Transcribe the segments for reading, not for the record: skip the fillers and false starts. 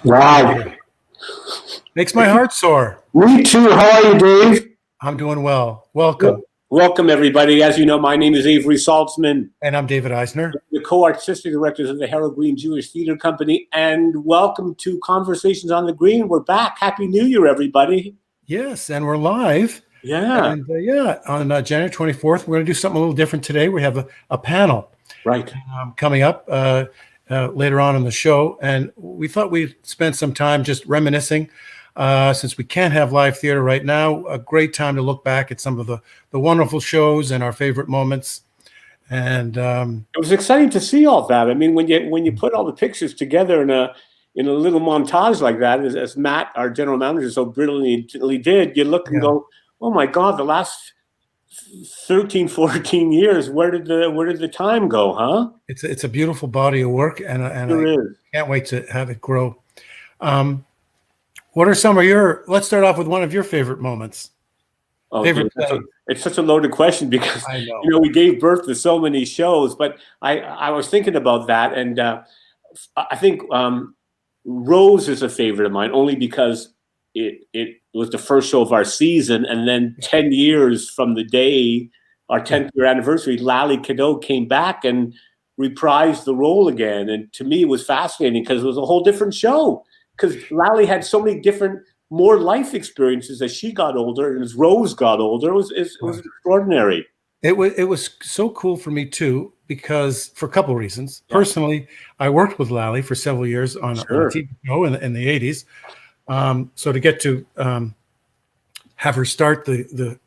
Wow. Makes my heart sore. Me too. How are you, Dave? I'm doing well. Welcome. Welcome, everybody. As you know, my name is Avery Saltzman. And I'm David Eisner. The co-artistic directors of the Harold Green Jewish Theater Company. And welcome to Conversations on the Green. We're back. Happy New Year, everybody. Yes, and we're live. Yeah. And on January 24th, we're going to do something a little different today. We have a panel coming up later on in the show. And we thought we'd spend some time just reminiscing. Since we can't have live theater right now, a great time to look back at some of the wonderful shows and our favorite moments. And it was exciting to see all that. I mean, when you put all the pictures together in a little montage like that, as Matt, our general manager, so brilliantly did, you look and go, oh my God, the last 13, 14 years, where did the time go, huh? It's a beautiful body of work, and I can't wait to have it grow. What are some of let's start off with one of your favorite moments. Oh, dude, it's such a loaded question because we gave birth to so many shows, but I was thinking about that, and I think Rose is a favorite of mine only because it was the first show of our season, and then 10 years from the day, our 10th year anniversary, Lally Cadeau came back and reprised the role again, and to me it was fascinating because it was a whole different show. Because Lally had so many different, more life experiences as she got older and as Rose got older. It was extraordinary. It was so cool for me too, because for a couple of reasons. Yeah. Personally, I worked with Lally for several years on a TV show in the 80s. So to get to have her start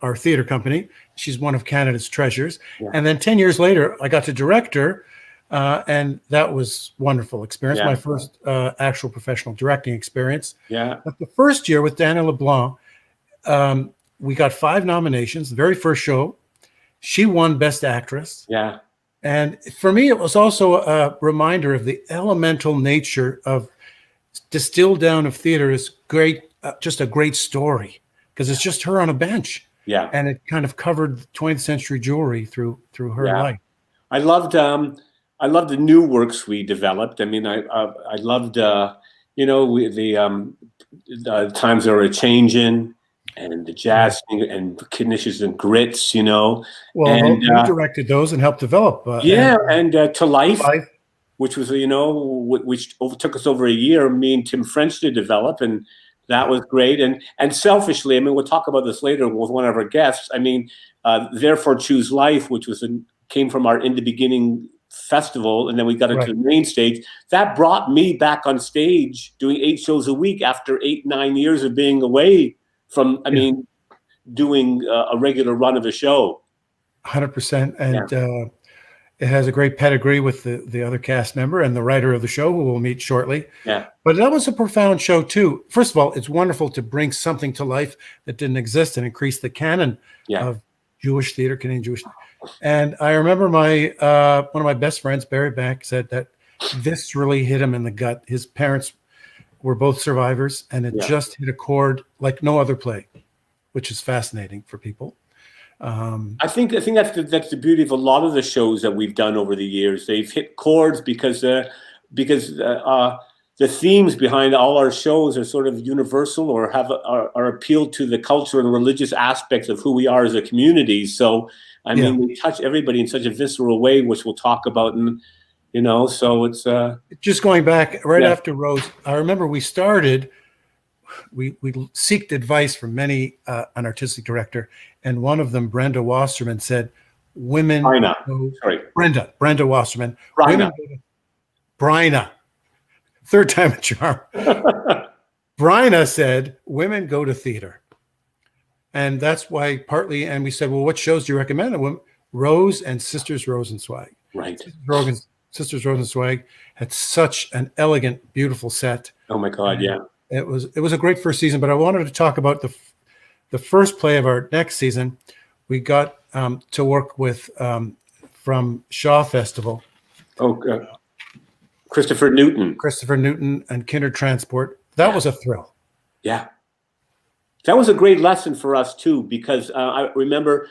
our theater company, she's one of Canada's treasures. Yeah. And then 10 years later, I got to direct her. And that was wonderful experience. My first actual professional directing experience. Yeah. But the first year with Daniel LeBlanc, we got 5 nominations. The very first show, she won Best Actress. Yeah. And for me, it was also a reminder of the elemental nature of distilled down of theater is great, just a great story because it's just her on a bench. Yeah. And it kind of covered 20th century jewelry through her life. I loved the new works we developed. I mean, I loved, the times that were changing and the jazz and Knishes and Grits, Well, and you directed those and helped develop. And To Life, which was, which took us over a year, me and Tim French to develop. And that was great. And selfishly, I mean, we'll talk about this later with one of our guests. I mean, Therefore Choose Life, which came from our In the Beginning festival, and then we got into the main stage. That brought me back on stage doing 8 shows a week after 8-9 years of being away from doing a regular run of a show. 100%. And it has a great pedigree with the other cast member and the writer of the show, who we'll meet shortly. But that was a profound show too. First of all, it's wonderful to bring something to life that didn't exist and increase the canon of Jewish theater, Canadian Jewish. And I remember one of my best friends, Barry Beck, said that this really hit him in the gut. His parents were both survivors, and it just hit a chord like no other play, which is fascinating for people. I think that's the beauty of a lot of the shows that we've done over the years. They've hit chords because the themes behind all our shows are sort of universal or are appealed to the culture and religious aspects of who we are as a community. So I mean, we touch everybody in such a visceral way, which we'll talk about, and so it's just going back right after Rose. I remember we started. We seeked advice from many an artistic director, and one of them, Brenda Wasserman, said, "Women." Brenda Wasserman. Bryna. Third time a charm. Bryna said, "Women go to theater." And that's why partly, and we said, well, what shows do you recommend? Rose and Sisters Rosenzweig. Right. Sisters Rosenzweig had such an elegant, beautiful set. Oh my God, yeah. It was a great first season, but I wanted to talk about the first play of our next season. We got to work with from Shaw Festival. Christopher Newton and Kinder Transport. That was a thrill. Yeah. That was a great lesson for us too, because I remember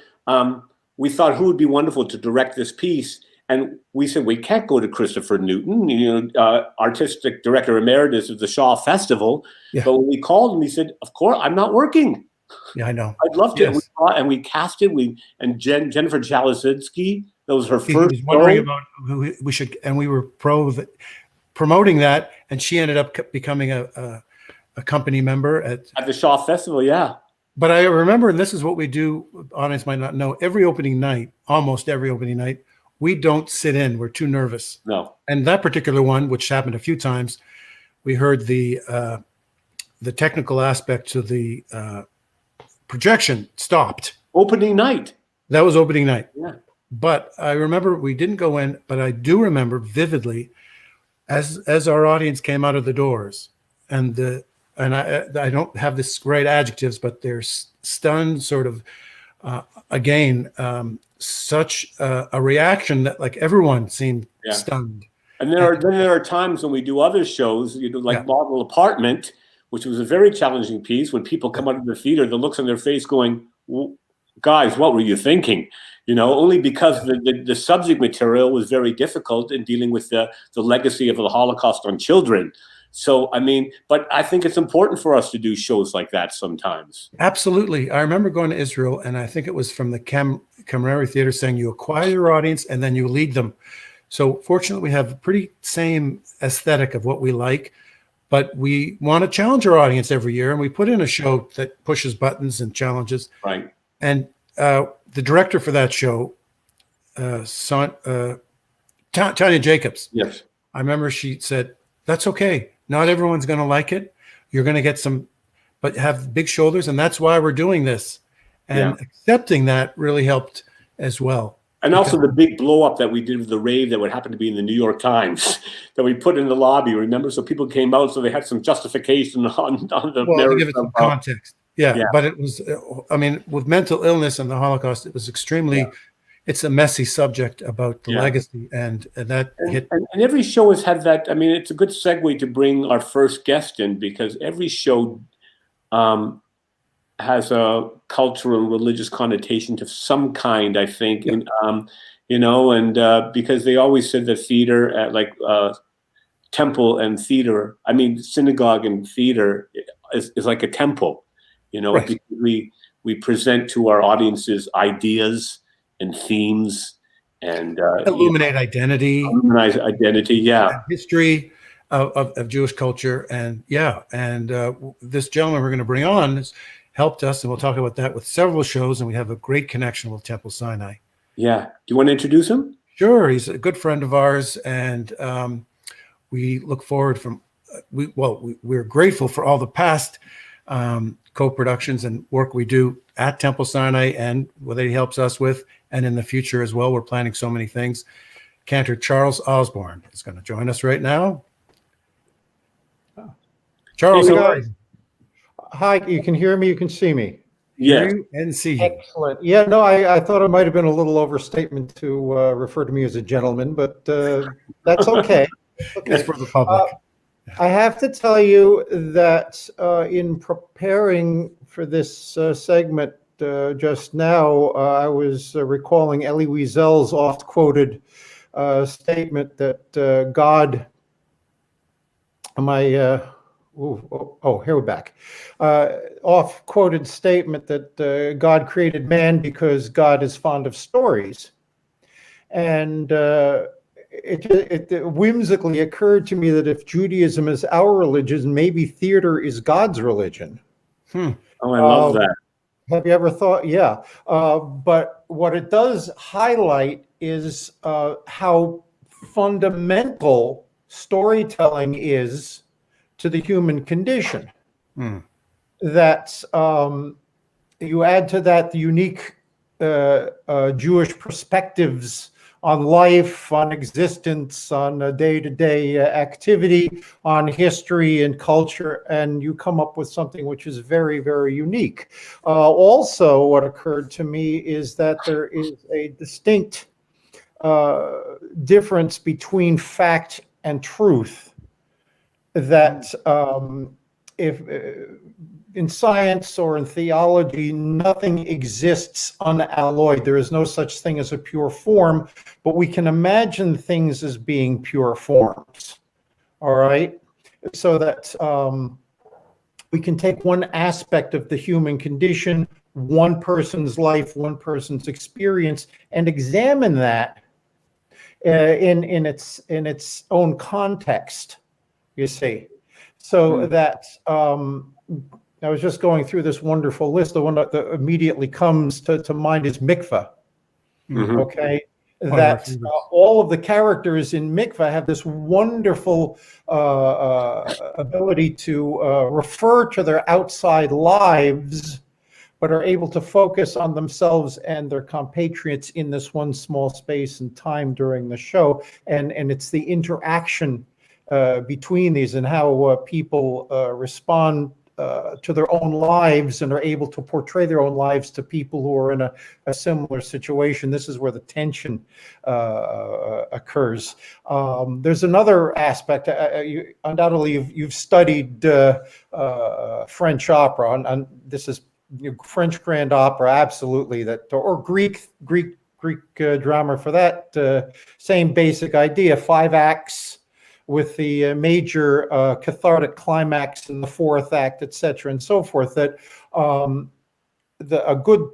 we thought who would be wonderful to direct this piece, And we said, we can't go to Christopher Newton, artistic director emeritus of the Shaw Festival. Yeah. But when we called him, he said, of course, I'm not working. Yeah, I know. I'd love to. Yes. And we casted. Jennifer Jalaszynski. That was her first. He was wondering about who we should, and we were promoting that, and she ended up becoming a company member at the Shaw Festival. Yeah. But I remember, and this is what we do. Audience might not know. Every opening night, almost every opening night, we don't sit in. We're too nervous. No. And that particular one, which happened a few times, we heard the technical aspect to the projection stopped. Opening night. That was opening night. Yeah. But I remember we didn't go in, but I do remember vividly as our audience came out of the doors, and I don't have this great adjectives, but they're stunned, sort of, such a reaction that like everyone seemed stunned. And there are times when we do other shows, Model Apartment, which was a very challenging piece. When people come out of the theater, the looks on their face going, guys, what were you thinking? Only because the subject material was very difficult in dealing with the legacy of the Holocaust on children. So, but I think it's important for us to do shows like that sometimes. Absolutely. I remember going to Israel, and I think it was from the Camaraderie Theater saying you acquire your audience and then you lead them. So fortunately, we have a pretty same aesthetic of what we like, but we want to challenge our audience every year, and we put in a show that pushes buttons and challenges. Right. And the director for that show, Tanya Jacobs. Yes. I remember she said, that's okay. Not everyone's going to like it. You're going to get some, but have big shoulders. And that's why we're doing this. And accepting that really helped as well. And also the big blow up that we did with the rave that would happen to be in the New York Times that we put in the lobby, remember? So people came out, so they had some justification on the to give it some context. Yeah. But it was, with mental illness and the Holocaust, it was extremely, it's a messy subject about the legacy, and that hit. And every show has had that. It's a good segue to bring our first guest in, because every show has a cultural and religious connotation to some kind, I think. And because they always said that theater, temple and theater, synagogue and theater is like a temple, right. Because we present to our audiences ideas and themes and illuminate identity, history of Jewish culture, and this gentleman we're going to bring on has helped us, and we'll talk about that with several shows, and we have a great connection with Temple Sinai. Yeah, do you want to introduce him? Sure, he's a good friend of ours, and we look forward we're grateful for all the past co-productions and work we do at Temple Sinai, and what he helps us with. And in the future as well, we're planning so many things. Cantor Charles Osborne is going to join us right now. Charles, how are you? Hi, you can hear me, you can see me. Yeah. Hear you and see you. Excellent. Yeah, no, I thought it might have been a little overstatement to refer to me as a gentleman, but that's okay. It's for the public. I have to tell you that in preparing for this segment just now, I was recalling Elie Wiesel's oft-quoted statement that God, here we're back. Oft-quoted statement that God created man because God is fond of stories. And it whimsically occurred to me that if Judaism is our religion, maybe theater is God's religion. Oh, I love that. Have you ever thought? Yeah. But what it does highlight is how fundamental storytelling is to the human condition. That you add to that the unique Jewish perspectives on life, on existence, on day-to-day activity, on history and culture, and you come up with something which is very, very unique. Also, what occurred to me is that there is a distinct difference between fact and truth, that if in science or in theology, nothing exists unalloyed. There is no such thing as a pure form, but we can imagine things as being pure forms. All right? So that we can take one aspect of the human condition, one person's life, one person's experience, and examine that in its own context, you see. So that I was just going through this wonderful list. The one that immediately comes to mind is mikveh. Okay, that all of the characters in mikveh have this wonderful ability to refer to their outside lives, but are able to focus on themselves and their compatriots in this one small space and time during the show. And it's the interaction between these and how people respond to their own lives and are able to portray their own lives to people who are in a similar situation. This is where the tension occurs. There's another aspect. Undoubtedly, you've studied French opera, and this is French grand opera, absolutely. That, or Greek drama for that same basic idea. 5 acts with the major cathartic climax in the 4th act, etc., and so forth. That a good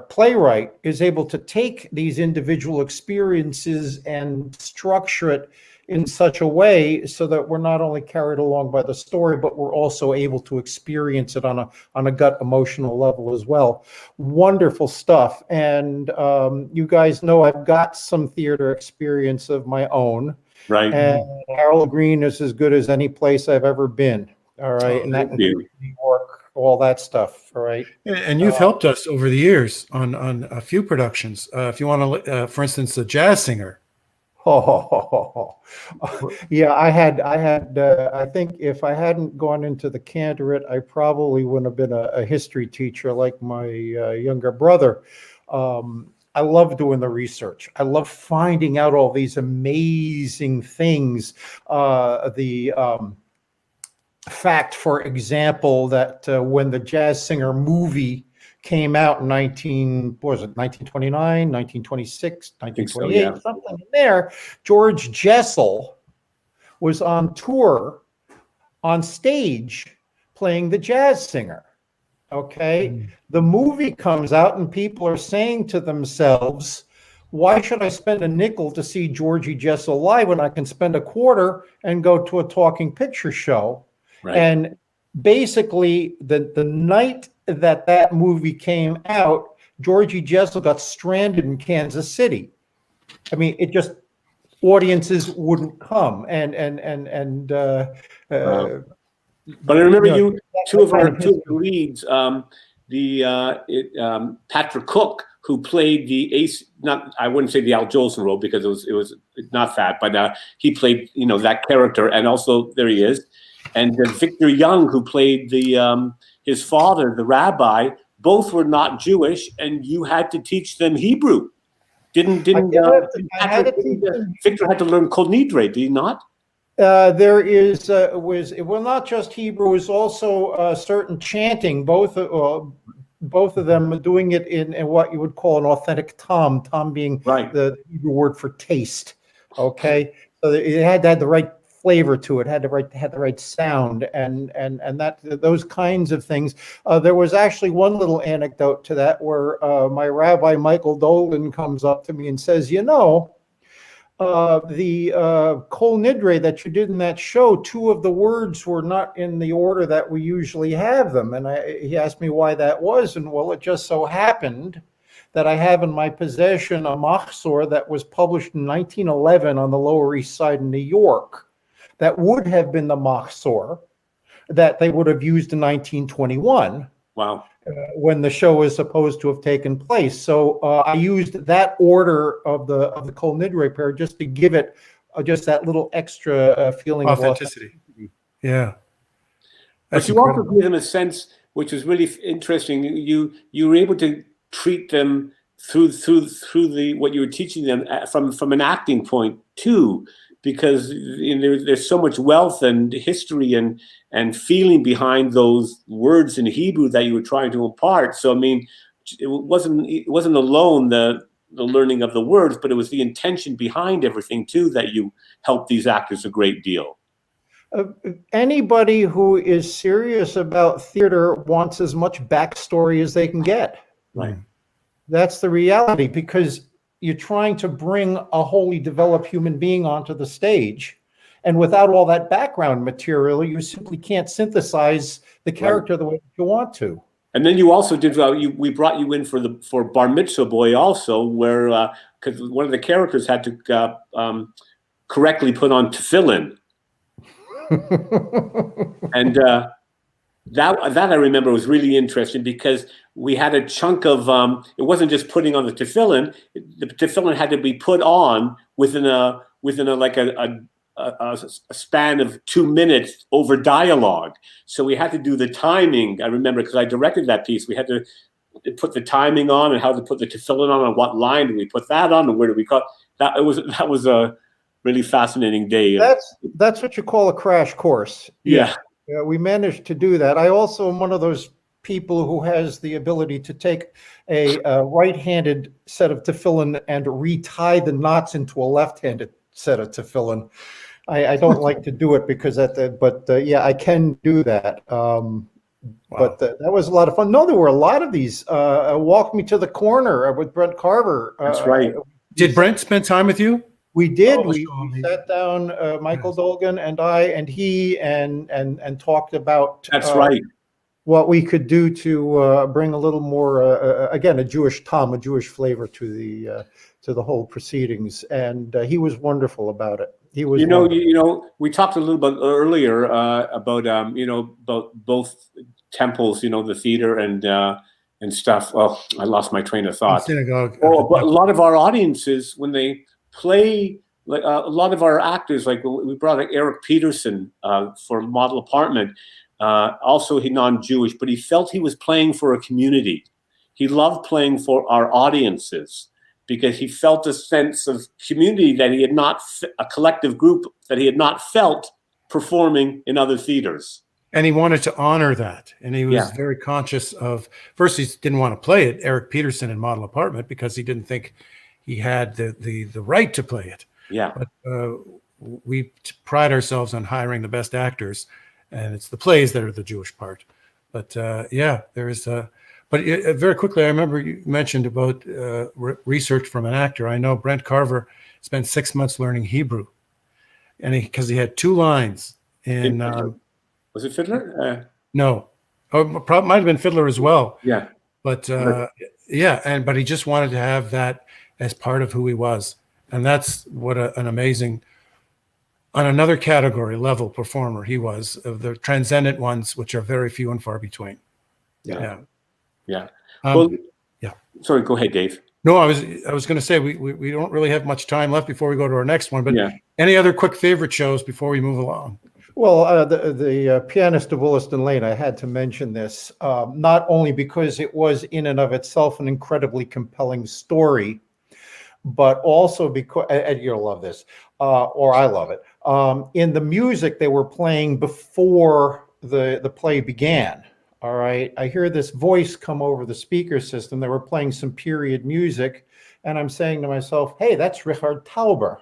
playwright is able to take these individual experiences and structure it in such a way so that we're not only carried along by the story, but we're also able to experience it on a gut emotional level as well. Wonderful stuff. And you guys know I've got some theater experience of my own. Right. And Harold Green is as good as any place I've ever been. All right. And that includes New York, all that stuff. All right. And you've helped us over the years on a few productions. If you want to, for instance, The Jazz Singer. Yeah, I think if I hadn't gone into the Cantorate, I probably wouldn't have been a history teacher like my younger brother. I love doing the research. I love finding out all these amazing things. The fact, for example, that when the Jazz Singer movie came out in 1929, 1926, 1928, so, yeah. something in there, George Jessel was on tour on stage playing the Jazz Singer. Okay. The movie comes out and people are saying to themselves, why should I spend a nickel to see Georgie Jessel live when I can spend a quarter and go to a talking picture show? Right. And basically the night that movie came out, Georgie Jessel got stranded in Kansas City. I mean, it just, audiences wouldn't come. But I remember two of the leads, Patrick Cook, who played the ace. I wouldn't say the Al Jolson role because it was not that, but he played that character, and also there he is, and Victor Young, who played his father, the rabbi. Both were not Jewish, and you had to teach them Hebrew. Victor had to learn Kol Nidre, did he not? There was not just Hebrew, it was also certain chanting, both of them doing it in what you would call an authentic tom being right. The Hebrew word for taste. Okay, so it had to have the right flavor to it, had the right sound, and that those kinds of things. There was actually one little anecdote to that where my rabbi Michael Dolan comes up to me and says, the Kol Nidre that you did in that show, 2 of the words were not in the order that we usually have them. And he asked me why that was. And well, it just so happened that I have in my possession a machzor that was published in 1911 on the Lower East Side in New York. That would have been the machzor that they would have used in 1921. Wow. When the show is supposed to have taken place. So I used that order of the Kol Nidre pair just to give it just that little extra feeling authenticity. Of authenticity. Yeah. But you also give them a sense, which is really interesting. You were able to treat them through the what you were teaching them from an acting point too. because there's so much wealth and history and feeling behind those words in Hebrew that you were trying to impart. So I mean, it wasn't alone the learning of the words, but it was the intention behind everything too that you helped these actors a great deal. Anybody who is serious about theater wants as much backstory as they can get. Right. That's the reality, because you're trying to bring a wholly developed human being onto the stage. And without all that background material, you simply can't synthesize the character the way you want to. And then you also did, we brought you in for Bar Mitzvah Boy also, where, because one of the characters had to correctly put on tefillin. And that I remember was really interesting, because we had a chunk of it wasn't just putting on the tefillin. The tefillin had to be put on within a span of 2 minutes over dialogue. So we had to do the timing. I remember, because I directed that piece. We had to put the timing on and how to put the tefillin on and what line did we put that on and where did we cut that. That was a really fascinating day. That's what you call a crash course. Yeah. We managed to do that. I also am one of those people who has the ability to take a right-handed set of tefillin and retie the knots into a left-handed set of tefillin. I don't like to do it because yeah, I can do that. Wow. But that was a lot of fun. No, there were a lot of these. Walk Me to the Corner with Brent Carver. That's right. Did Brent spend time with you? We did. We sat down, Michael Dolgan and I, and he, and talked about. That's right. What we could do to bring a little more, again, a Jewish flavor to the whole proceedings, and he was wonderful about it. He was. We talked a little bit earlier about about both temples, the theater and stuff. Oh, I lost my train of thought. Synagogue. Oh, but a lot of our audiences, when they play, like a lot of our actors, like we brought Eric Peterson for Model Apartment. Also, he non-Jewish, but he felt he was playing for a community. He loved playing for our audiences because he felt a sense of community that he had not, a collective group that he had not felt performing in other theaters. And he wanted to honor that. And he was very conscious of, first, he didn't want to play it, Eric Peterson in Model Apartment, because he didn't think he had the right to play it. Yeah. But we pride ourselves on hiring the best actors, and it's the plays that are the Jewish part. But there is but very quickly, I remember you mentioned about research from an actor. I know Brent Carver spent 6 months learning Hebrew, and because he had 2 lines in. Was it Fiddler? No, might have been Fiddler as well. Yeah, but but he just wanted to have that as part of who he was, and that's what an amazing, on another category level performer he was, of the transcendent ones, which are very few and far between. Yeah. Sorry, go ahead, Dave. No, I was going to say we don't really have much time left before we go to our next one, but any other quick favorite shows before we move along? Well, the Pianist of Williston Lane, I had to mention this, not only because it was in and of itself an incredibly compelling story, but also because, and you'll love this, or I love it, in the music they were playing before the play began. All right, I hear this voice come over the speaker system. They were playing some period music, and I'm saying to myself, hey, that's Richard Tauber.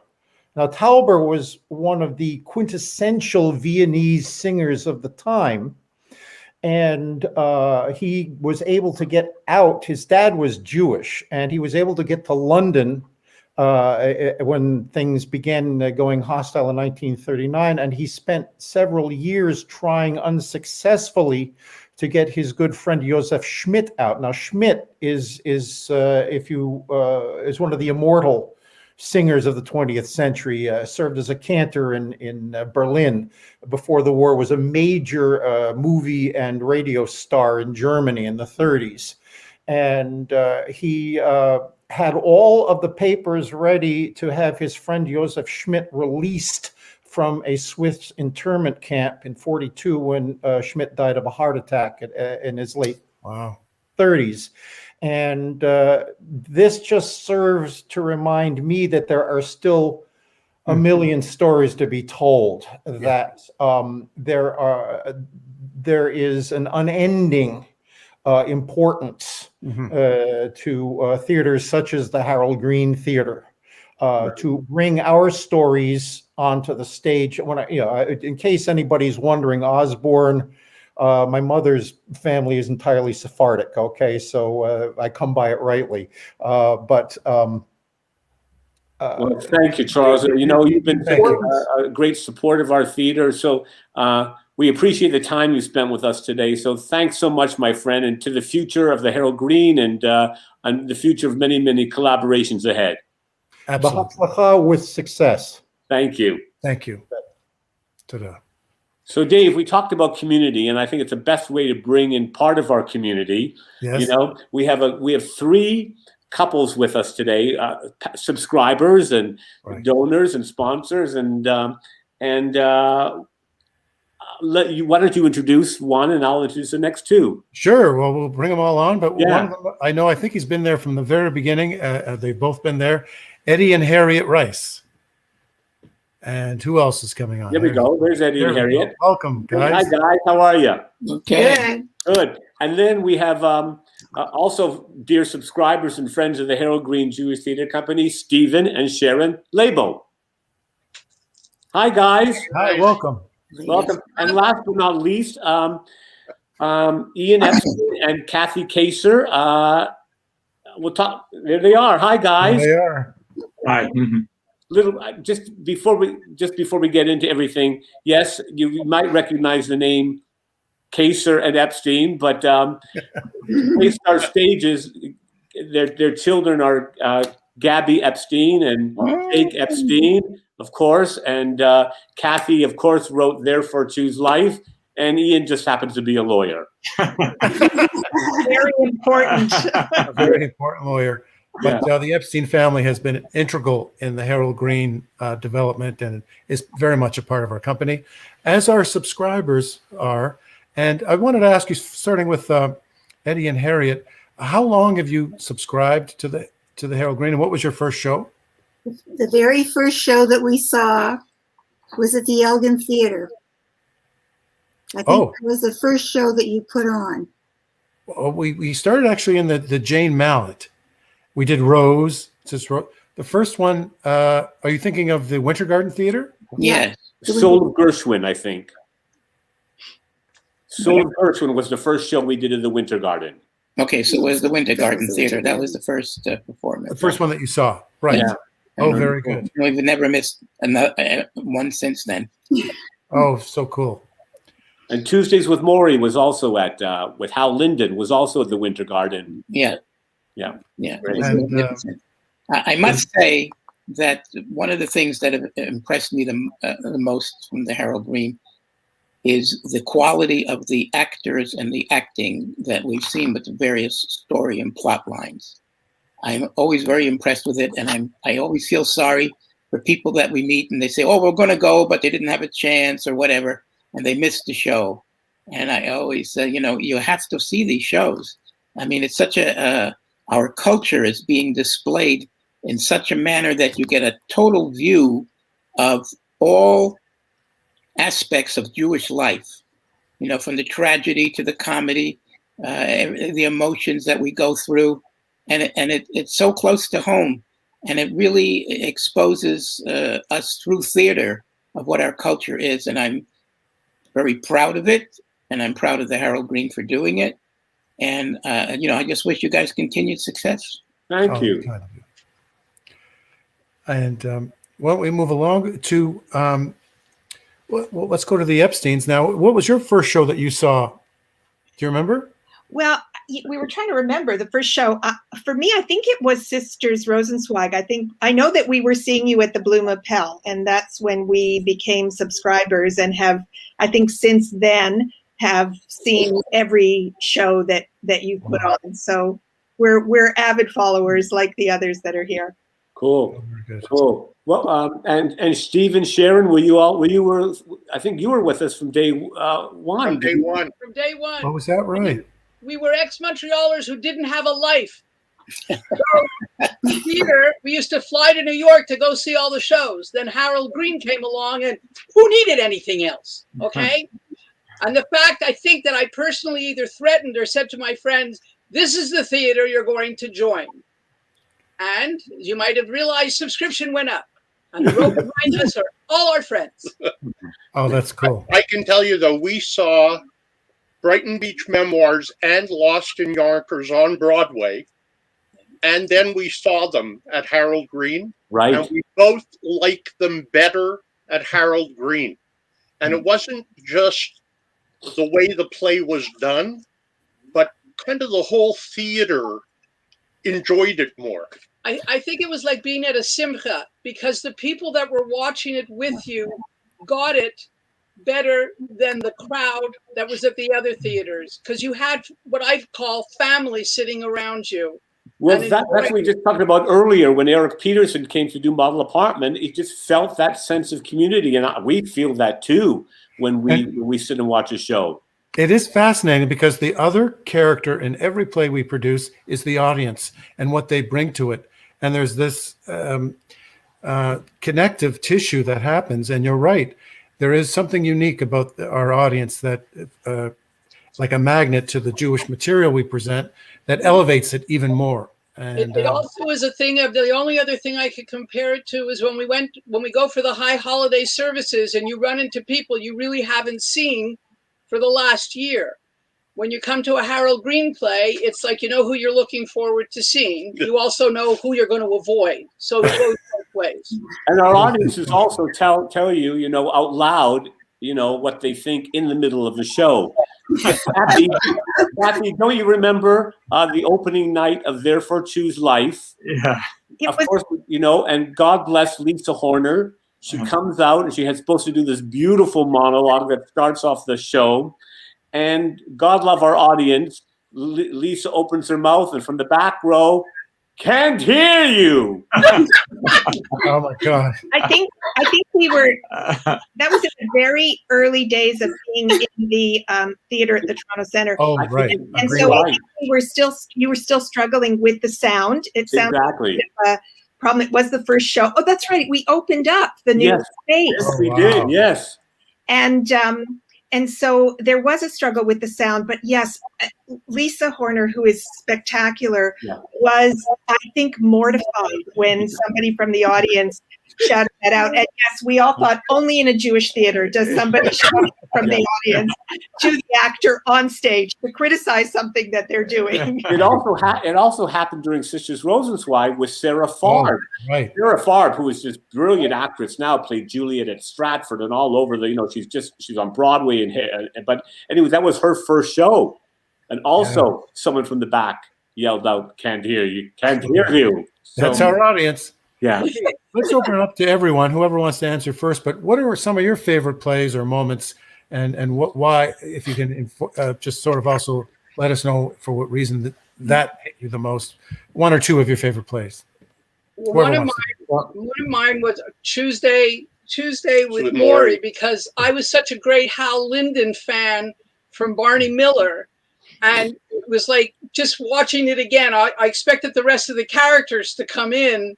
Now, Tauber was one of the quintessential Viennese singers of the time, and he was able to get out. His dad was Jewish, and he was able to get to London when things began going hostile in 1939, and he spent several years trying unsuccessfully to get his good friend Josef Schmidt out. Now, Schmidt is one of the immortal singers of the 20th century, served as a cantor in Berlin before the war, was a major movie and radio star in Germany in the 30s. And he had all of the papers ready to have his friend Josef Schmidt released from a Swiss internment camp in 1942 when Schmidt died of a heart attack in his late 30s. And this just serves to remind me that there are still a million stories to be told, that there is an unending importance to theaters such as the Harold Green Theater, to bring our stories onto the stage. In case anybody's wondering, Osborne, my mother's family is entirely Sephardic. Okay, so I come by it rightly, but. Well, thank you, Charles. You've been a great support of our theater, so we appreciate the time you spent with us today. So thanks so much, my friend, and to the future of the Harold Green and the future of many, many collaborations ahead. Absolutely. With success. Thank you. Thank you. Ta-da. So, Dave, we talked about community, and I think it's the best way to bring in part of our community. Yes. We have 3 couples with us today, subscribers and donors and sponsors, and why don't you introduce one, and I'll introduce the next 2. Sure. Well, we'll bring them all on, but one of them, I think he's been there from the very beginning. They've both been there. Eddie and Harriet Rice. And who else is coming on? There we go. There's Eddie and Harriet. Welcome, guys. Hi, guys. How are you? Okay. Good. And then we have also dear subscribers and friends of the Harold Green Jewish Theater Company, Stephen and Sharon Labo. Hi, guys. Hi, welcome. Welcome. And last but not least, Ian Epstein and Kathy Kaser. We'll talk. There they are. Hi, guys. There they are. Hi. Just before we get into everything, yes, you might recognize the name Kaser and Epstein, but based our stages, their children are Gabby Epstein and Jake Epstein, of course, and Kathy, of course, wrote Therefore Choose Life, and Ian just happens to be a lawyer. Very important. A very important lawyer. But the Epstein family has been integral in the Harold Green development and is very much a part of our company, as our subscribers are. And I wanted to ask you, starting with Eddie and Harriet, how long have you subscribed to the Harold Green, and what was your first show? The very first show that we saw was at the Elgin Theater. I think it was the first show that you put on. Well, we started actually in the Jane Mallet. We did Rose. The first one, are you thinking of the Winter Garden Theater? Yes. Soul of Gershwin, I think. Soul of Gershwin was the first show we did in the Winter Garden. Okay, so it was the Winter Garden Theater. That was the first performance. The first one that you saw, right? Yeah. Oh, very good. We've never missed another one since then. Oh, so cool. And Tuesdays with Maury was also at with Hal Linden was also at the Winter Garden. Yeah. And, I must say that one of the things that have impressed me the most from the Harold Green is the quality of the actors and the acting that we've seen with the various story and plot lines. I'm always very impressed with it, and I always feel sorry for people that we meet and they say, "Oh, we're going to go, but they didn't have a chance or whatever, and they missed the show." And I always say, you have to see these shows. I mean, it's such our culture is being displayed in such a manner that you get a total view of all aspects of Jewish life, from the tragedy to the comedy, the emotions that we go through. And it's so close to home. And it really exposes us through theater of what our culture is. And I'm very proud of it. And I'm proud of the Harold Green for doing it. And, I just wish you guys continued success. Thank you. Kind of you. And why don't we move along to, let's go to the Epsteins now. What was your first show that you saw? Do you remember? Well, we were trying to remember the first show. For me, I think it was Sisters Rosenzweig. I know that we were seeing you at the Blue Lapel, and that's when we became subscribers and have, I think since then, have seen every show that you put on. So we're avid followers like the others that are here. Cool. Cool. Well, and Steve and Sharon, I think you were with us from day one. From day one. Oh, was that right? We were ex-Montrealers who didn't have a life. Theater, we used to fly to New York to go see all the shows. Then Harold Green came along, and who needed anything else? Okay. And the fact, I think that I personally either threatened or said to my friends, this is the theater you're going to join. And as you might have realized, subscription went up. And the row behind us are all our friends. Oh, that's cool. I can tell you, though, we saw Brighton Beach Memoirs and Lost in Yonkers on Broadway. And then we saw them at Harold Green. Right. And we both liked them better at Harold Green. And it wasn't just the way the play was done, but kind of the whole theater enjoyed it more. I think it was like being at a simcha, because the people that were watching it with you got it better than the crowd that was at the other theaters, because you had what I call family sitting around you. Well, that's what we just talked about earlier when Eric Peterson came to do Model Apartment. He just felt that sense of community, and we feel that too when we sit and watch a show. It is fascinating because the other character in every play we produce is the audience and what they bring to it. And there's this connective tissue that happens. And you're right. There is something unique about our audience that, like a magnet to the Jewish material we present, that elevates it even more. And it also is a thing of the only other thing I could compare it to is when we go for the high holiday services and you run into people you really haven't seen for the last year. When you come to a Harold Green play, it's like you know who you're looking forward to seeing. You also know who you're going to avoid. So it goes both ways. And our audiences also tell you, out loud, what they think in the middle of the show. Kathy, don't you remember the opening night of Therefore Choose Life? Yeah. Of course, and God bless Lisa Horner. She comes out and she is supposed to do this beautiful monologue that starts off the show. And God love our audience. Lisa opens her mouth and from the back row, can't hear you. Oh my God. I think we were, that was in the very early days of being in the theater at the Toronto Center. Oh, right. And so I think you were still struggling with the sound. It sounds exactly. Like problem. It was the first show. Oh, that's right. We opened up the new space. Yes, we did. Yes. And so there was a struggle with the sound, but yes, Lisa Horner, who is spectacular, was, I think, mortified when somebody from the audience shouted that out. And yes, we all thought only in a Jewish theater does somebody shout from the audience to the actor on stage to criticize something that they're doing. It also happened during Sisters Rosenzweig with Sarah Farb. Oh, right. Sarah Farb, who is this brilliant actress now, played Juliet at Stratford and all over she's on Broadway but anyway, that was her first show. And also someone from the back yelled out, can't hear you. So, that's our audience. Yeah. Let's open it up to everyone, whoever wants to answer first. But what are some of your favorite plays or moments, and why? If you can just sort of also let us know for what reason that hit you the most. One or two of your favorite plays. One of mine was Tuesday with Maury, because I was such a great Hal Linden fan from Barney Miller. And it was like just watching it again. I expected the rest of the characters to come in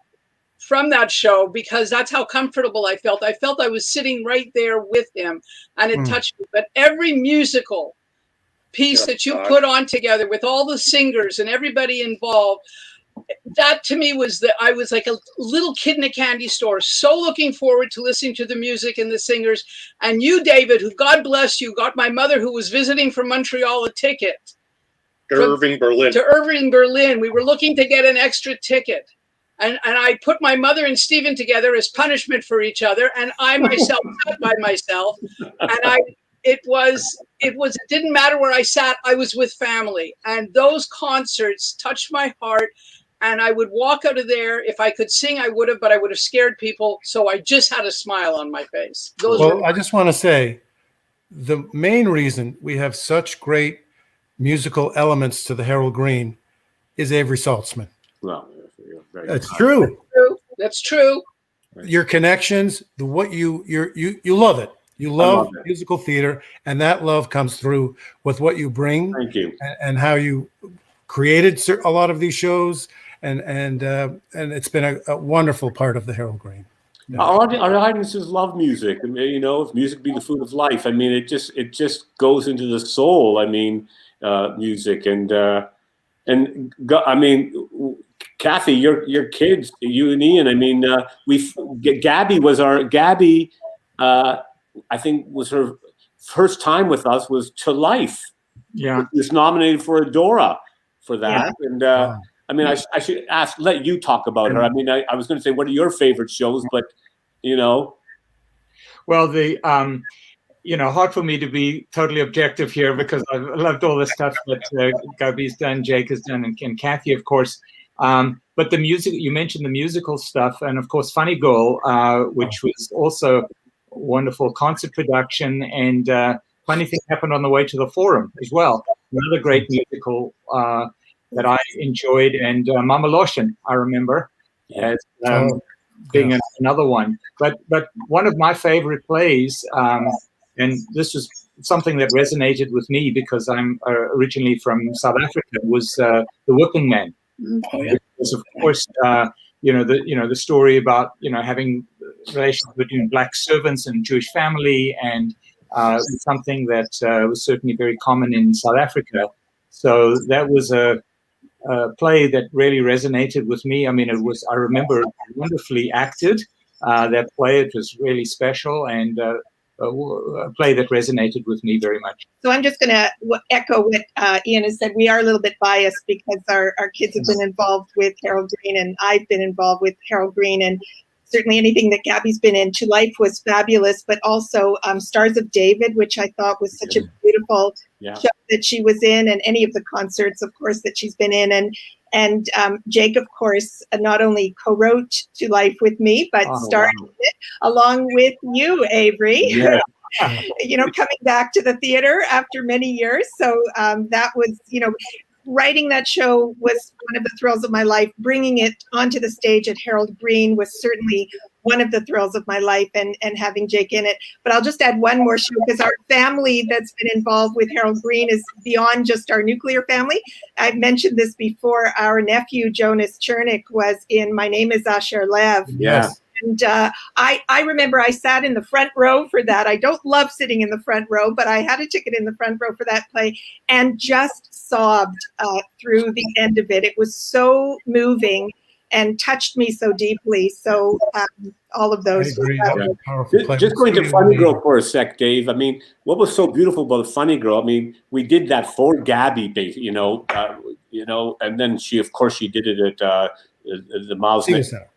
from that show because that's how comfortable I felt. I felt I was sitting right there with him and it touched me. But every musical piece that you put on together with all the singers and everybody involved, that to me was I was like a little kid in a candy store, so looking forward to listening to the music and the singers. And you, David, who God bless you, got my mother who was visiting from Montreal a ticket. To Irving, Berlin. We were looking to get an extra ticket. And I put my mother and Stephen together as punishment for each other. And I myself sat by myself. And it didn't matter where I sat. I was with family. And those concerts touched my heart. And I would walk out of there. If I could sing, I would have, but I would have scared people. So I just had a smile on my face. I just want to say the main reason we have such great musical elements to the Harold Green is Avery Saltzman. Well, that's true. That's true. Your connections, you love it. You love musical theater, and that love comes through with what you bring. Thank you. And how you created a lot of these shows, and it's been a wonderful part of the Harold Green. Yeah. Our audiences love music. I mean, you know, if music be the food of life, I mean, it just goes into the soul. I mean, music I mean, Kathy, your kids, you and Ian. I mean, Gabby. I think was her first time with us was To Life. Yeah, was nominated for a Dora for that, and. I mean, I should let you talk about her. I mean, I was going to say, what are your favorite shows? But, you know. Well, you know, hard for me to be totally objective here because I've loved all the stuff that Gabby's done, Jake has done, and Kathy, of course. But the music, you mentioned the musical stuff, and of course, Funny Girl, which was also wonderful concert production, and funny thing happened on the way to the Forum as well. Another great musical that I enjoyed, and Mama Lotion, I remember, as being another one. But one of my favorite plays, and this was something that resonated with me because I'm originally from South Africa, was The Whipping Man. Oh, yeah. Because of course, the story about having relations between black servants and Jewish family, and something that was certainly very common in South Africa. So that was a play that really resonated with me. I mean, I remember wonderfully acted, that play. It was really special, and a play that resonated with me very much. So I'm just going to echo what Ian has said. We are a little bit biased because our kids have been involved with Harold Green, and I've been involved with Harold Green, and certainly anything that Gabby's been in. To Life was fabulous, but also Stars of David, which I thought was such a beautiful show that she was in, and any of the concerts, of course, that she's been in. And Jake, of course, not only co-wrote To Life with me, but starred it along with you, Avery. Yeah. Coming back to the theater after many years. So that was, writing that show was one of the thrills of my life. Bringing it onto the stage at Harold Green was certainly one of the thrills of my life, and having Jake in it. But I'll just add one more show, because our family that's been involved with Harold Green is beyond just our nuclear family. I've mentioned this before. Our nephew, Jonas Chernick, was in My Name is Asher Lev. Yes. And I remember I sat in the front row for that. I don't love sitting in the front row, but I had a ticket in the front row for that play and just sobbed through the end of it. It was so moving and touched me so deeply. So all of those. Just going to Funny Girl for a sec, Dave. I mean, what was so beautiful about Funny Girl? I mean, we did that for Gabby, and then she did it at the Miles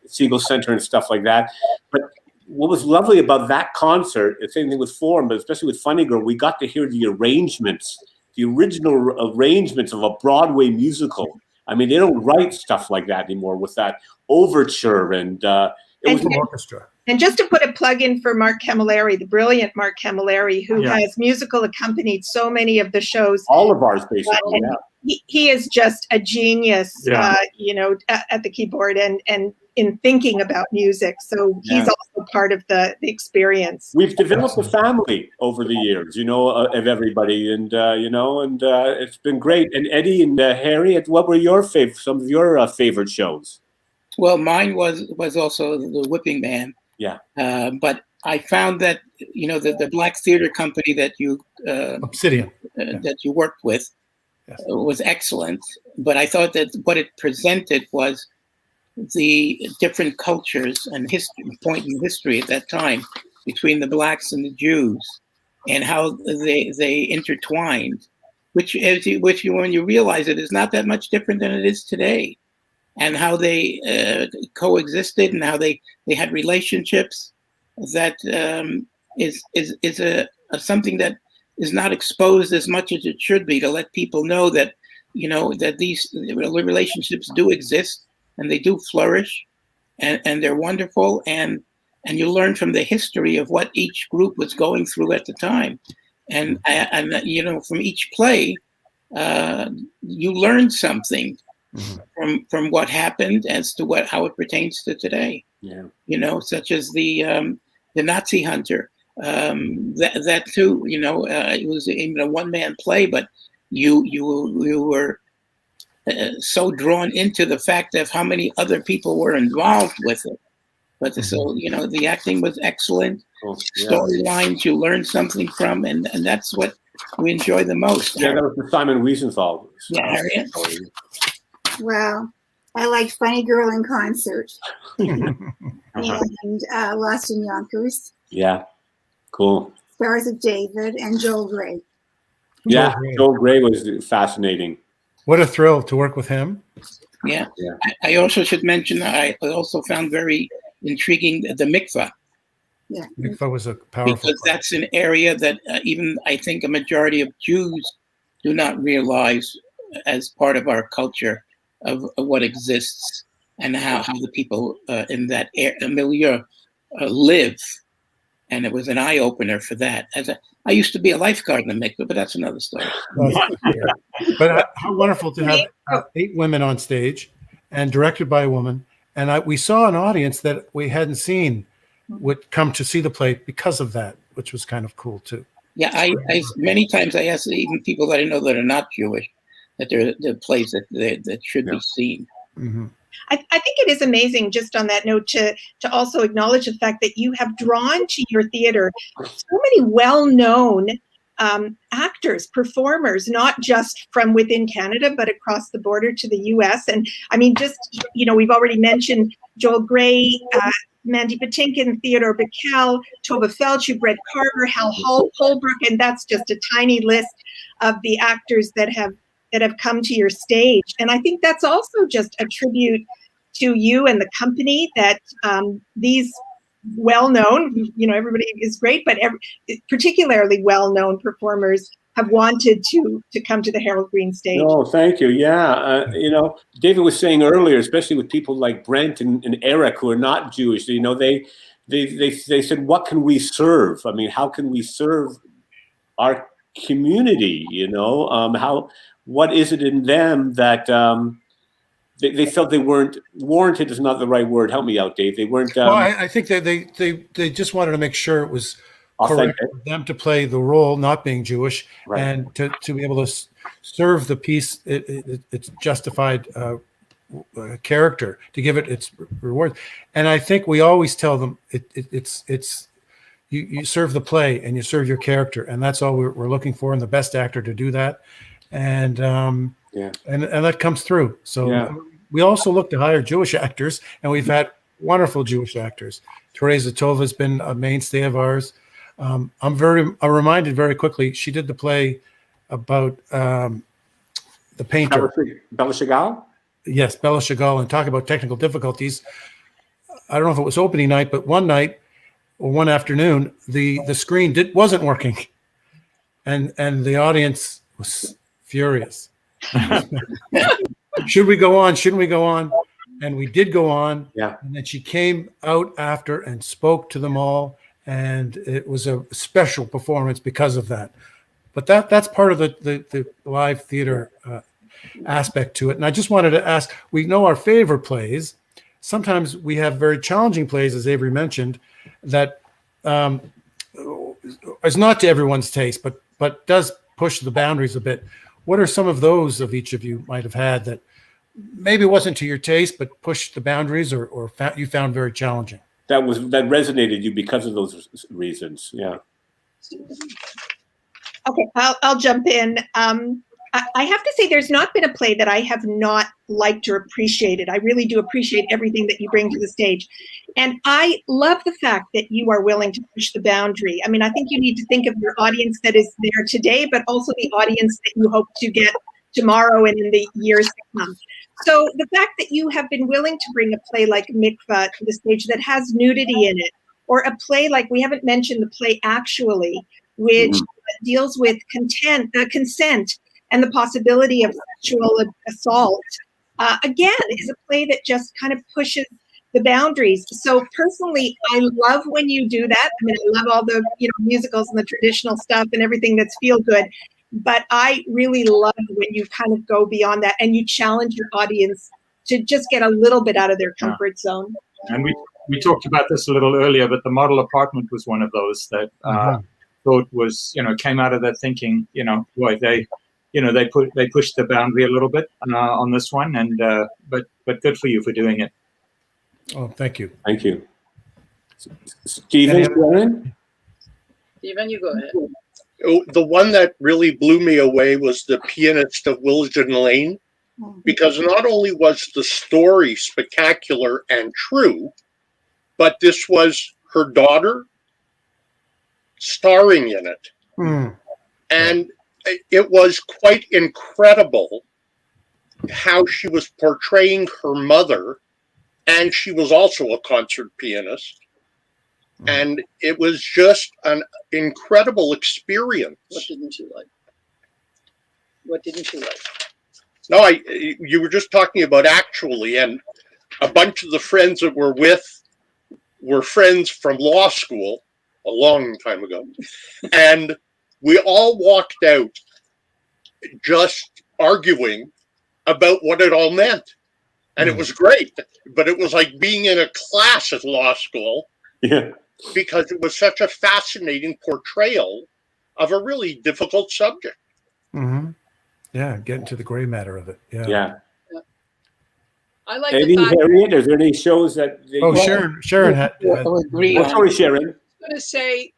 Siegel Center and stuff like that. But what was lovely about that concert, the same thing with Forum, but especially with Funny Girl, we got to hear the arrangements, the original arrangements of a Broadway musical. I mean, they don't write stuff like that anymore with that overture, and it was an orchestra. And just to put a plug in for Mark Camilleri, the brilliant Mark Camilleri, who has musical accompanied so many of the shows. All of ours, basically. He is just a genius, at the keyboard and in thinking about music. So he's also part of the experience. We've developed a family over the years, of everybody, and it's been great. And Eddie and Harriet, what were some of your favorite shows? Well, mine was also The Whipping Man. Yeah. But I found that the Black Theater Company that you Obsidian that you worked with was excellent. But I thought that what it presented was the different cultures and point in history at that time between the blacks and the Jews, and how they intertwined, which when you realize it is not that much different than it is today, and how they coexisted and how they had relationships that is something that is not exposed as much as it should be, to let people know that that these relationships do exist and they do flourish, and they're wonderful, and you learn from the history of what each group was going through at the time, and from each play you learn something from what happened as to how it pertains to today. Such as the Nazi hunter, that too, it was even a one-man play, but you were so drawn into the fact of how many other people were involved with it. But so, you know, the acting was excellent. Storylines you learn something from, and that's what we enjoy the most. Yeah, that was the Simon Wiesenthal. Yeah, Harriet. Wow. I liked Funny Girl in Concert and Lost in Yonkers. Yeah, cool. Stars of David and Joel Grey. Yeah, Joel Grey was fascinating. What a thrill to work with him. Yeah. I also should mention I also found very intriguing the mikvah. Yeah, mikvah was a powerful because that's an area that even I think a majority of Jews do not realize as part of our culture of what exists and how the people in that milieu live. And it was an eye opener for that. I used to be a lifeguard in the mikvah, but that's another story. But how wonderful to have 8 women on stage and directed by a woman. And we saw an audience that we hadn't seen would come to see the play because of that, which was kind of cool too. Yeah, I many times I ask even people that I know that are not Jewish that there are plays that should be seen. Mm-hmm. I think it is amazing, just on that note, to also acknowledge the fact that you have drawn to your theater so many well-known actors, performers, not just from within Canada, but across the border to the U.S. And I mean, just, you know, we've already mentioned Joel Grey, Mandy Patinkin, Theodore Bikel, Tova Feldshuh, Brett Carver, Hal Holbrook, and that's just a tiny list of the actors that have come to your stage. And I think that's also just a tribute to you and the company that these well-known, you know, everybody is great, but particularly well-known performers have wanted to come to the Harold Green stage. Oh, thank you. Yeah. You know, David was saying earlier, especially with people like Brent and Eric who are not Jewish, you know, they said, what can we serve? I mean, how can we serve our community? You know, what is it in them that they felt they weren't warranted? Is not the right word. Help me out, Dave. They weren't. Well, I think that they just wanted to make sure it was authentic. Correct for them to play the role, not being Jewish, right. And to be able to serve the piece its justified character, to give it its reward. And I think we always tell them it's you serve the play and you serve your character, and that's all we're looking for in the best actor to do that. And and that comes through. So we also look to hire Jewish actors, and we've had wonderful Jewish actors. Teresa Tova has been a mainstay of ours. I'm reminded very quickly, she did the play about the painter. Bella Chagall? Yes, Bella Chagall, and talk about technical difficulties. I don't know if it was opening night, but one night or one afternoon, the screen wasn't working. And the audience was furious. Should we go on? Shouldn't we go on? And we did go on. Yeah. And then she came out after and spoke to them all. And it was a special performance because of that. But that's part of the live theater aspect to it. And I just wanted to ask, we know our favorite plays. Sometimes we have very challenging plays, as Avery mentioned, that is not to everyone's taste, but does push the boundaries a bit. What are some of those of each of you might have had that maybe wasn't to your taste, but pushed the boundaries or you found very challenging? That resonated you because of those reasons. Yeah. Okay, I'll jump in. I have to say there's not been a play that I have not liked or appreciated. I really do appreciate everything that you bring to the stage. And I love the fact that you are willing to push the boundary. I mean, I think you need to think of your audience that is there today, but also the audience that you hope to get tomorrow and in the years to come. So the fact that you have been willing to bring a play like Mikvah to the stage that has nudity in it, or a play like, we haven't mentioned the play Actually, which deals with consent and the possibility of sexual assault, again, is a play that just kind of pushes the boundaries. So personally, I love when you do that. I mean, I love all the musicals and the traditional stuff and everything that's feel good. But I really love when you kind of go beyond that and you challenge your audience to just get a little bit out of their comfort zone. And we talked about this a little earlier, but The Model Apartment was one of those that thought was, came out of that thinking, boy, they pushed the boundary a little bit on this one, and but good for you for doing it. Oh, thank you. Thank you. Stephen, you go ahead. Oh, the one that really blew me away was The Pianist of Willesden Lane, because not only was the story spectacular and true, but this was her daughter starring in it. And it was quite incredible how she was portraying her mother, and she was also a concert pianist. And it was just an incredible experience. What didn't you like? What didn't you like? No, you were just talking about actually, and a bunch of the friends that we're with were friends from law school a long time ago. And we all walked out just arguing about what it all meant. And it was great, but it was like being in a class at law school. Yeah. Because it was such a fascinating portrayal of a really difficult subject. Yeah, getting to the gray matter of it. Yeah. I like Eddie, the fact. Harriet, is there any shows that? Sharon had. agree. Sorry, Sharon. I was going to say,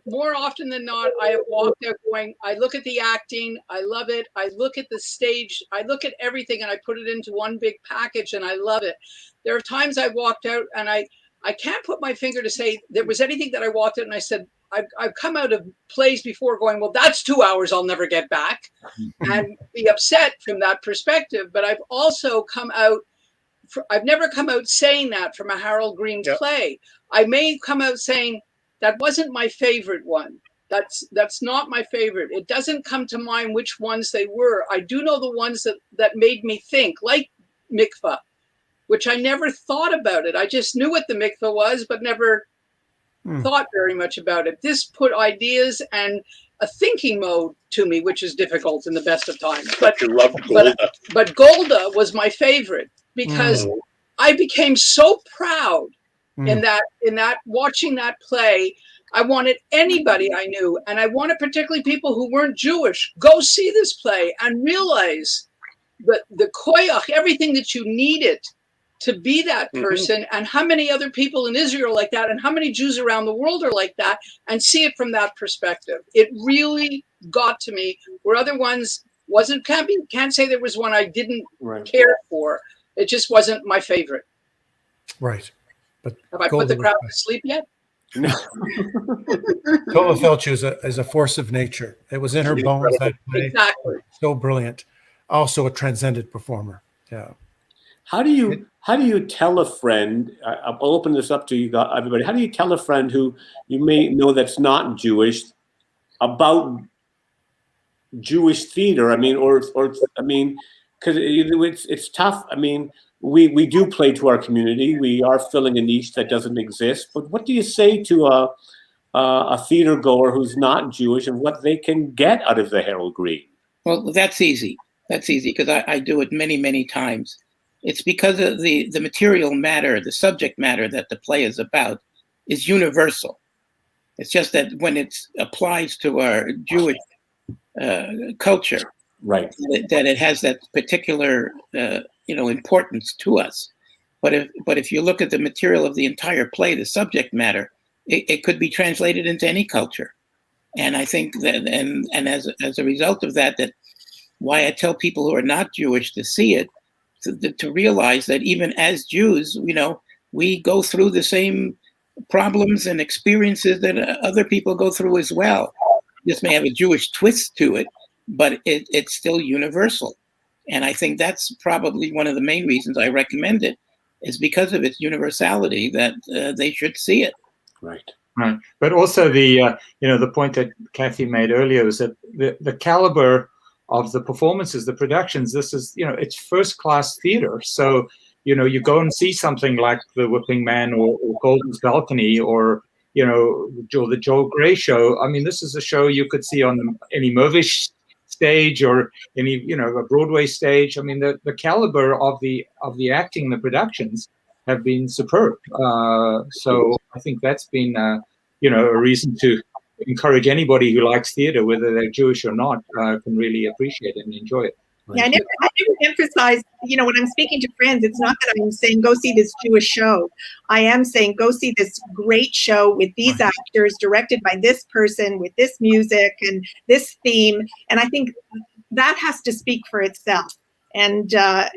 more often than not, I have walked out going, I look at the acting, I love it. I look at the stage, I look at everything, and I put it into one big package, and I love it. There are times I walked out and I can't put my finger to say there was anything that I walked out and I said, I've come out of plays before going, well, that's 2 hours I'll never get back, and be upset from that perspective. But I've also come out, I've never come out saying that from a Harold Green play. I may come out saying, that wasn't my favorite one. That's not my favorite. It doesn't come to mind which ones they were. I do know the ones that made me think, like Mikvah, which I never thought about it. I just knew what the mikveh was, but never thought very much about it. This put ideas and a thinking mode to me, which is difficult in the best of times. But you loved Golda. But Golda was my favorite because I became so proud in that watching that play. I wanted anybody I knew, and I wanted particularly people who weren't Jewish, go see this play and realize that the koyach, everything that you needed to be that person, and how many other people in Israel are like that, and how many Jews around the world are like that, and see it from that perspective. It really got to me, where other ones can't say there was one I didn't care for. It just wasn't my favorite. Right. But have I put the crowd to sleep yet? No. Tola Felch is a force of nature. It was in her bones that play. Exactly. So brilliant. Also a transcendent performer. Yeah. How do you tell a friend? I'll open this up to you, everybody. How do you tell a friend who you may know that's not Jewish about Jewish theater? I mean, because it's tough. I mean, we do play to our community. We are filling a niche that doesn't exist. But what do you say to a theater goer who's not Jewish and what they can get out of the Harold Green? Well, that's easy. That's easy because I do it many, many times. It's because of the material matter, the subject matter that the play is about is universal. It's just that when it applies to our Jewish culture, right, that it has that particular importance to us. But if you look at the material of the entire play, the subject matter, it could be translated into any culture. And I think that and as a result of that why I tell people who are not Jewish to see it, to realize that even as Jews, we go through the same problems and experiences that other people go through as well. This may have a Jewish twist to it, but it's still universal. And I think that's probably one of the main reasons I recommend it, is because of its universality, that they should see it. Right. Right. But also the point that Kathy made earlier is that the caliber of the performances, the productions, this is, it's first class theater. So, you go and see something like The Whipping Man or Golden's Balcony or the Joel Grey Show. I mean, this is a show you could see on any Mervish stage or any, a Broadway stage. I mean, the caliber of the acting, the productions have been superb. So I think that's been, a reason to encourage anybody who likes theater, whether they're Jewish or not, can really appreciate it and enjoy it. Yeah, I never emphasize, you know, when I'm speaking to friends, it's not that I'm saying go see this Jewish show. I am saying go see this great show with these actors, directed by this person, with this music and this theme. And I think that has to speak for itself. And yes,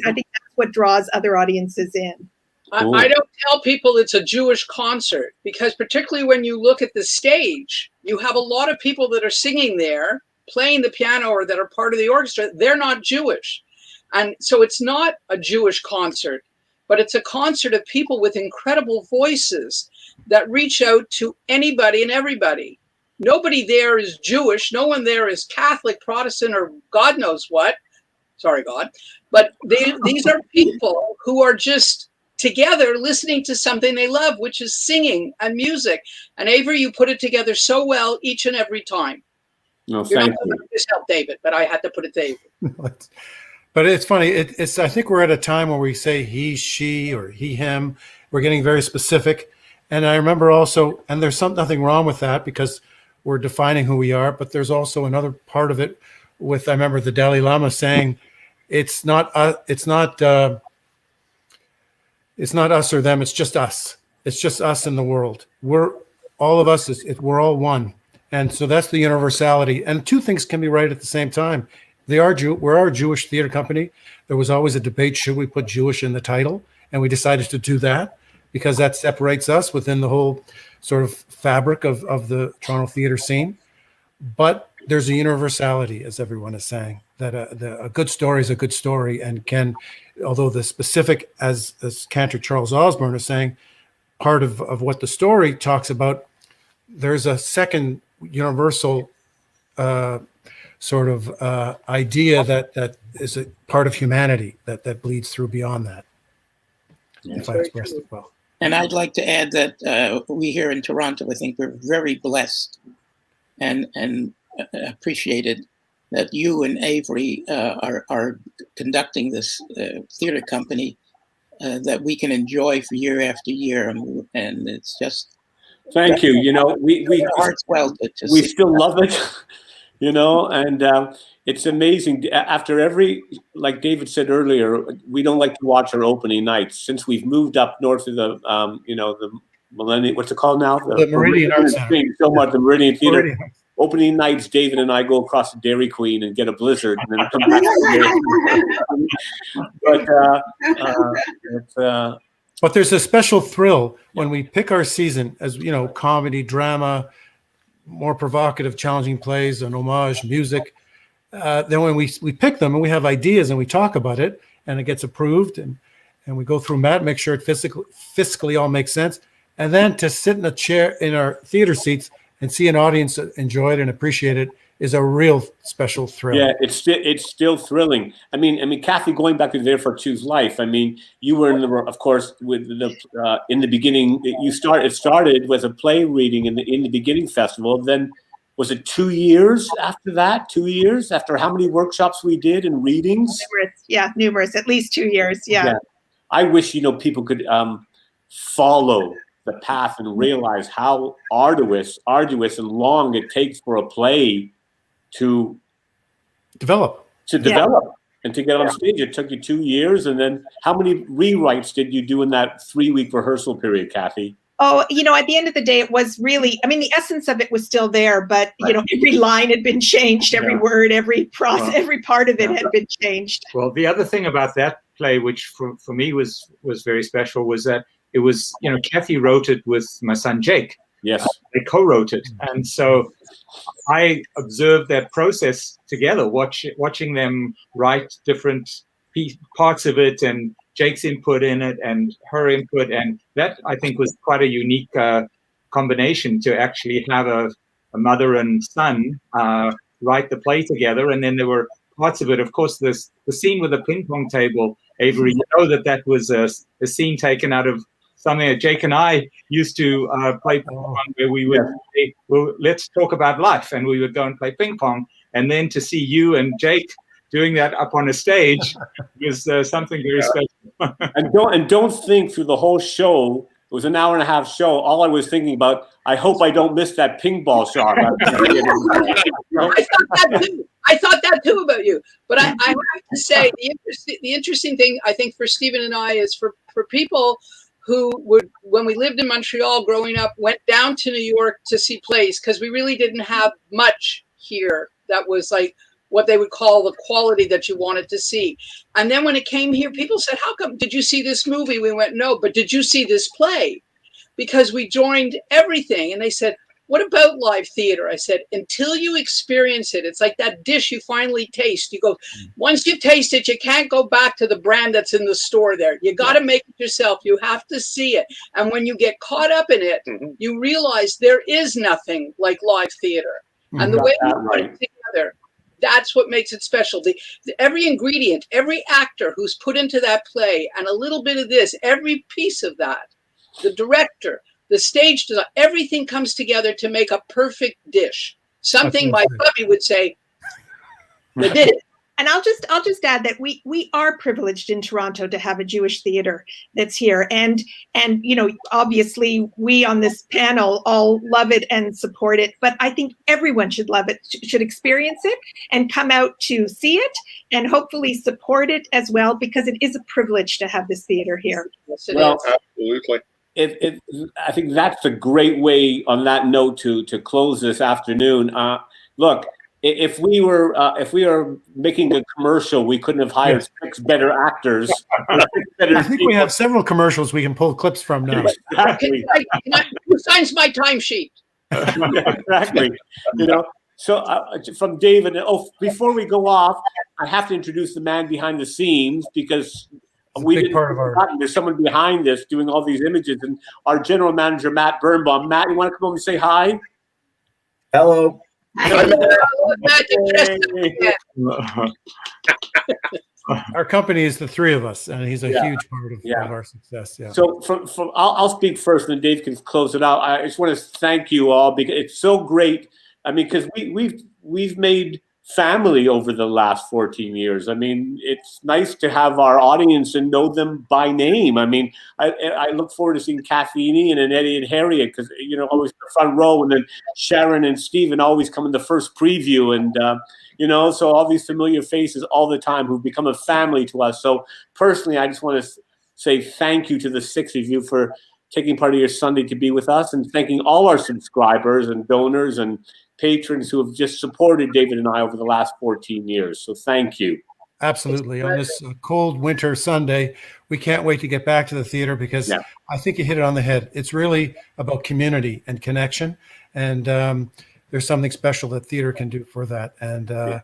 I think that's what draws other audiences in. I don't tell people it's a Jewish concert, because particularly when you look at the stage, you have a lot of people that are singing there, playing the piano, or that are part of the orchestra. They're not Jewish. And so it's not a Jewish concert, but it's a concert of people with incredible voices that reach out to anybody and everybody. Nobody there is Jewish. No one there is Catholic, Protestant, or God knows what. Sorry, God. But these are people who are just together listening to something they love, which is singing and music. And Avery, you put it together so well each and every time. No, thank you. Just help David, but I had to put it to Avery. But it's funny. It's I think we're at a time where we say he, she, or he, him. We're getting very specific. And I remember also, and there's nothing wrong with that because we're defining who we are. But there's also another part of it with, I remember the Dalai Lama saying, it's not us or them. It's just us. It's just us in the world. We're all of us. We're all one. And so that's the universality. And two things can be right at the same time. We're a Jewish theater company. There was always a debate, should we put Jewish in the title? And we decided to do that because that separates us within the whole sort of fabric of the Toronto theater scene. But there's a universality, as everyone is saying, that a good story is a good story and can, although the specific, as Cantor Charles Osborne is saying, part of what the story talks about, there's a second universal sort of idea that is a part of humanity that bleeds through beyond that. If I expressed it well. And I'd like to add that we here in Toronto, I think we're very blessed and appreciated that you and Avery are conducting this theater company that we can enjoy for year after year, and it's just. Thank you. You know, we still love it. You know, and it's amazing. After every, like David said earlier, we don't like to watch our opening nights since we've moved up north of the, the Millennium. What's it called now? The Meridian Arts Center. So much the Meridian Theater. Meridian. Opening nights, David and I go across to Dairy Queen and get a blizzard, and then come back to Dairy. But there's a special thrill when we pick our season as, you know, comedy, drama, more provocative, challenging plays, an homage, music. Then when we pick them and we have ideas and we talk about it and it gets approved and we go through Matt, make sure it fiscally all makes sense. And then to sit in a chair in our theater seats and see an audience enjoy it and appreciate it is a real special thrill. Yeah, it's still thrilling. I mean, Kathy, going back to There for Two's life. I mean, you were of course, with the in the beginning. It started with a play reading in the beginning festival. Then was it 2 years after that? 2 years after how many workshops we did and readings? Numerous. At least 2 years. Yeah. I wish people could follow the path and realize how arduous and long it takes for a play to develop and to get on stage. It took you 2 years. And then how many rewrites did you do in that 3-week rehearsal period, Kathy? Oh, at the end of the day, it was really, the essence of it was still there, but, every line had been changed, every word, every process, every part of it had been changed. Well, the other thing about that play, which for me was very special, was that it was, Kathy wrote it with my son, Jake. Yes. They co-wrote it. And so I observed that process together, watching them write different parts of it and Jake's input in it and her input. And that, I think, was quite a unique combination to actually have a mother and son write the play together. And then there were parts of it. Of course, the scene with the ping pong table, Avery, that was a scene taken out of something that Jake and I used to play ping pong, where we would say, well, let's talk about life. And we would go and play ping pong. And then to see you and Jake doing that up on a stage was something very special. and don't think through the whole show, was an hour and a half show. All I was thinking about, I hope I don't miss that ping ball shot. I thought that too about you. But I have to say, the interesting thing, I think, for Stephen and I is for people who would, when we lived in Montreal growing up, went down to New York to see plays, because we really didn't have much here that was like what they would call the quality that you wanted to see. And then when it came here, people said, how come, did you see this movie? We went, no, but did you see this play? Because we joined everything. And they said, what about live theater? I said, until you experience it, it's like that dish you finally taste. You go, once you taste it, you can't go back to the brand that's in the store there. You got to make it yourself. You have to see it. And when you get caught up in it, you realize there is nothing like live theater. And the way we put it together, that's what makes it special. Every ingredient, every actor who's put into that play, and a little bit of this, every piece of that, the director, the stage design, everything comes together to make a perfect dish. Something my puppy would say, they did it. And I'll just add that we are privileged in Toronto to have a Jewish theater that's here. And you know, obviously we on this panel all love it and support it, but I think everyone should love it, should experience it and come out to see it and hopefully support it as well, because it is a privilege to have this theater here. Yes, it is. Absolutely. I think that's a great way on that note to close this afternoon. Look, if we were making a commercial, we couldn't have hired 6 better actors. I think we have several commercials we can pull clips from now. Exactly. Who signs my timesheet? Exactly. You know. So from David. Oh, before we go off, I have to introduce the man behind the scenes, because there's someone behind this doing all these images, and our general manager, Matt Birnbaum. Matt, you want to come over and say hi? Hello. Our company is the 3 of us, and he's a huge part of our success. Yeah. So I'll speak first, and then Dave can close it out. I just want to thank you all, because it's so great. I mean, because we've made family over the last 14 years. I mean, it's nice to have our audience and know them by name. I mean, I look forward to seeing Kathleen and Eddie and Harriet, because, you know, always the front row, and then Sharon and Stephen always come in the first preview. And, you know, so all these familiar faces all the time who've become a family to us. So personally, I just want to say thank you to the 6 of you for taking part of your Sunday to be with us, and thanking all our subscribers and donors and patrons who have just supported David and I over the last 14 years. So thank you. Absolutely. On this cold winter Sunday, we can't wait to get back to the theater, because I think you hit it on the head. It's really about community and connection. And there's something special that theater can do for that. And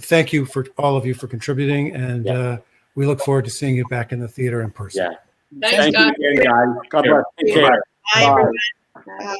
thank you for all of you for contributing. And we look forward to seeing you back in the theater in person. Thank you again, guys. God bless. Take care. Bye. Bye.